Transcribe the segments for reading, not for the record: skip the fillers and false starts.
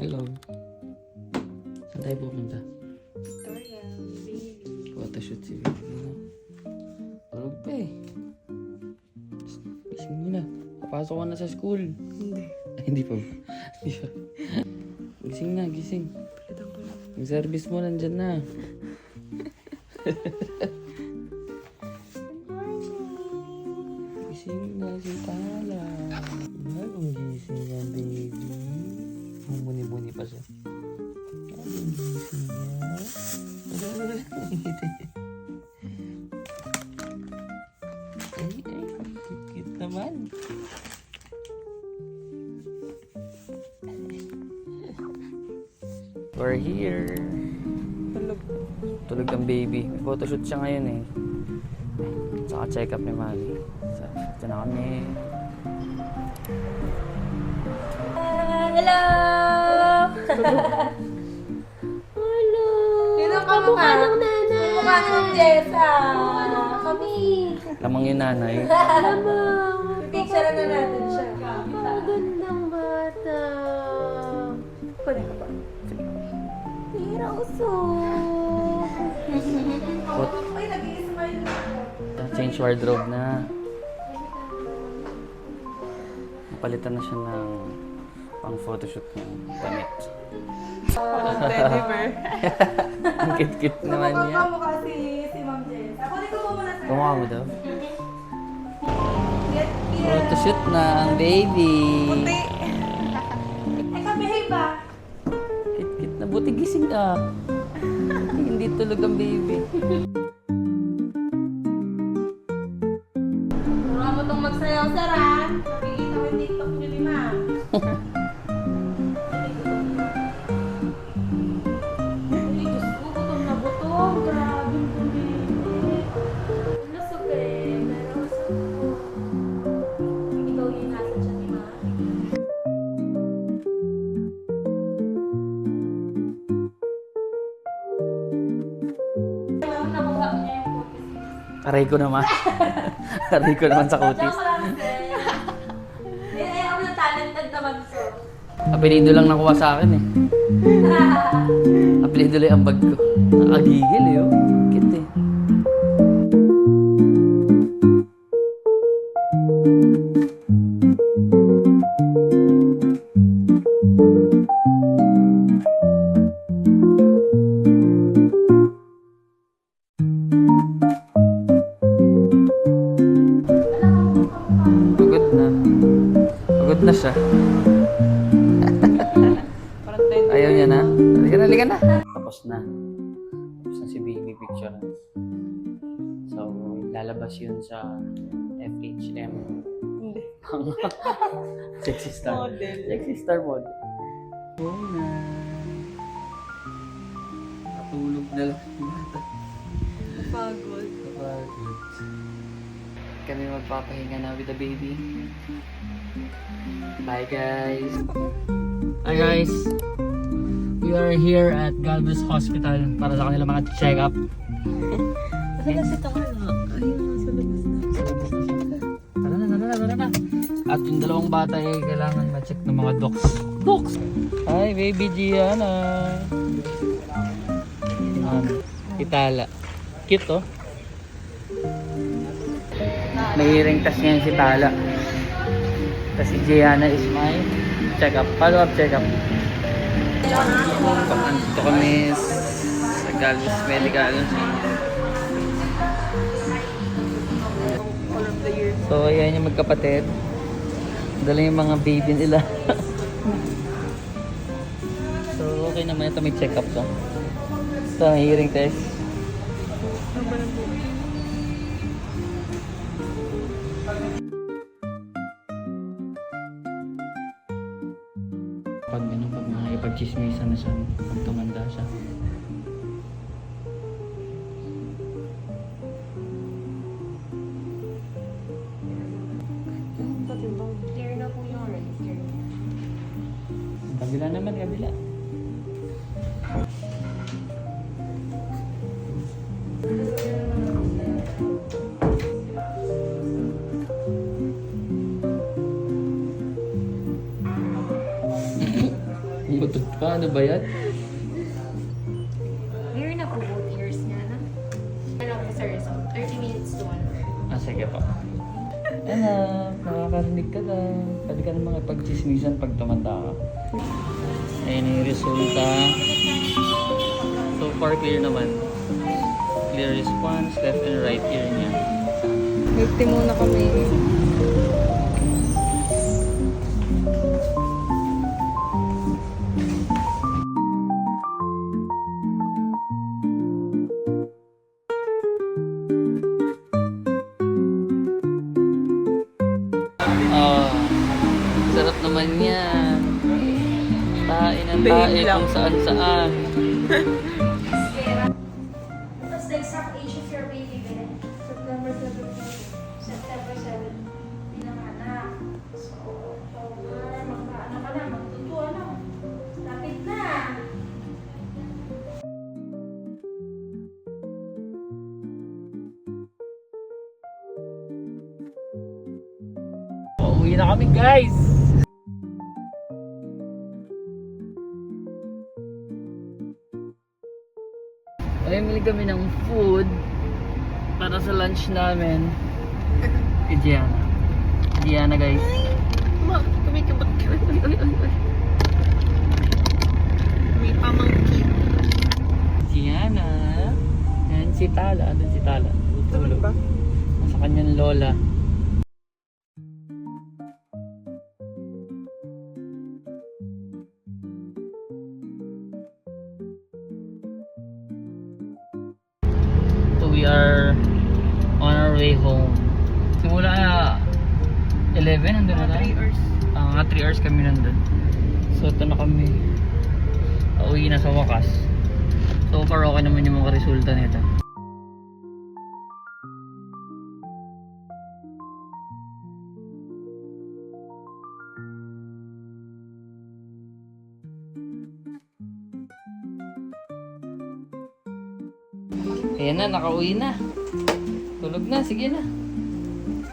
Hello. Saan tayo pupunta? Victoria, baby. Photoshoot si baby. Tulog pa eh. Gising mo na. Papasok ka na sa school. Hindi. Ay, hindi pa ba? Hindi pa. Gising na, gising. Palitan ko lang. Yung service mo nandyan na. Gising na si Tala. Bagong gising yan, baby. Mumuni-muni pa siya. Bagong gising yan. Ay, cute naman. We're here. Tulog. Tulog ang baby. May photoshoot siya ngayon eh. Saka check up ni Mami. So, ito na kami. Hello! Hello! Sino ka Kamukha ng nanay! Kamukha ng Jessa! Ano kami? Lamang yung nanay. Lamang! Picture na natin siya. Magandang bata! Pwede ka ba? Hirauso! Ay, nag-i-smile na ako. Change wardrobe na. Palitan na siya ng pang photoshoot ng damit. Teddy bear. Ang cute-cute naman niya. Kamukha si Ma'am Jessa. Kunin ko muna sa... Kumukha mo daw. Get here. Photoshoot na ang baby. Puti. Ay, kabihave ba? Cute-cute na. Buti gising ka. Hindi tulog ang baby. Mura mo itong magsayaw, sir, ha? Nakikita ko yung TikTok niyo ni Ma'am. Ay, Diyos ko, gutom na gutom. Grabe yung kulit. Lusog eh, pero gusto ko. Ikaw yung nasa siya ni Ma. Nakuha niya yung focus. Aray ko naman. Aray ko naman sa kutis. Joke lang, sir. Eh, ako na talented naman, sir. Apelido lang nakuha sa akin eh. Apelido lang ang bag ko. Nakagigil eh. Oh. Cute eh. Pagod na. Pagod na siya. Parang Teddy. Ayaw niya na. Halika na, halika na. Tapos na. Tapos na si baby picture. So, lalabas yun sa FHM. Hindi. Sexy star. Model. Sexy star model. Oo na. Natulog na lang. Pagod. Kapagod. Kami magpapahinga na with the baby. Bye guys. Hi guys. We are here at Galvez Hospital para sa kanila mga check-up. Kasi kasi ito ano? Ayun, nasa labas na. Tara na. At yung dalawang bata eh, kailangan ma-check ng mga docs. Docs! Hi, baby Gianna! Itala. Cute oh. May test ngayon si Tala. Tapos si Gianna is my check-up. Follow-up check-up. Ito kami sa Galvez Medical. All of the years. So, ayan yung magkapatid. Dala yung mga baby nila. So, okay naman ito. May check-up to. Ito, hearing test. Ano ba ng buhay? Pag mga ipag-chismisan na siya, pag tumanda siya. Clear na po yung register. Kabila naman, kabila. Umutot pa, ano ba yan? Meron na po both ears niya, no? Ano po sa result? 30 minutes to 1 hour. Sige po. Anak, nakakarinig ka na. Pwede ka na makipag-chismisan pag tumanda ka. Ayun yung resulta. So far, clear naman. Clear response, left and right ear niya. Milk tea muna kami. Oh, sarap naman yan. Tain ang tain kung saan saan. What's the exact age of your baby, Ben? September 7. September 7. Pinanganak. So, October, magkaanak ka na, magtuto, ano? Lapit na. Uuwi na kami, guys! Bumili kami ng food para sa lunch namin. Kay Gianna. Gianna, guys. Ma, kumikibot ka. May pamangkin. Gianna. Yan si Tala. Doon si Tala. Tutulog. ba? Sa kanyang lola. So we are on our way home. Simula 11, nandun na tayo. 3 hours. Mga 3 hours kami nandun. So ito na kami. Pauwi na sa wakas. So far okay naman yung mga resulta nito. Ayan na, nakauwi na. Tulog na, sige na.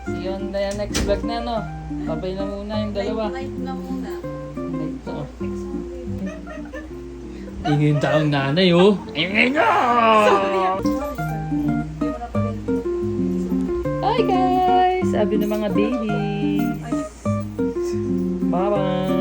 See you on the next vlog na, no? Babay na muna yung dalawa. Light na muna. Ito. Tingin taong nanay, oh. Ingin nyo! Hi guys! Sabi ng mga babies. Bye-bye!